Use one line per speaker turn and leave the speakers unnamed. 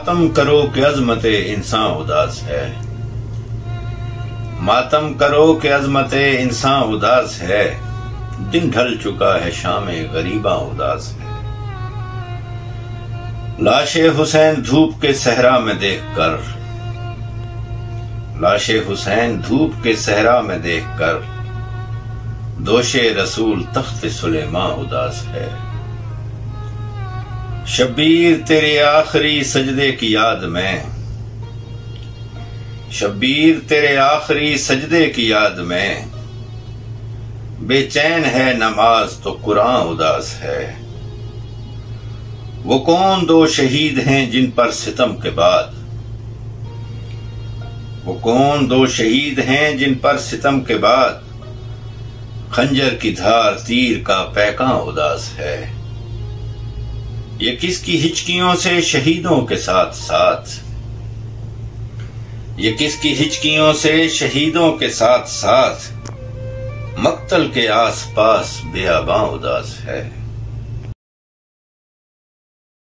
ماتم کرو کہ عظمت انسان اداس ہے، ماتم کرو کہ عظمت انسان اداس ہے، دن ڈھل چکا ہے شام غریباں اداس ہے۔ لاش حسین دھوپ کے صحرا میں دیکھ کر، لاش حسین دھوپ کے صحرا میں دیکھ کر، دوش رسول تخت سلیماں اداس ہے۔ شبیر تیرے آخری سجدے کی یاد میں، شبیر تیرے آخری سجدے کی یاد میں، بے چین ہے نماز تو قرآن اداس ہے۔ وہ کون دو شہید ہیں جن پر ستم کے بعد، وہ کون دو شہید ہیں جن پر ستم کے بعد، خنجر کی دھار تیر کا پیکاں اداس ہے۔ یہ کس کی ہچکیوں سے شہیدوں کے ساتھ ساتھ، یہ کس کی ہچکیوں سے شہیدوں کے ساتھ ساتھ، مقتل کے آس پاس بیاباں اداس ہے۔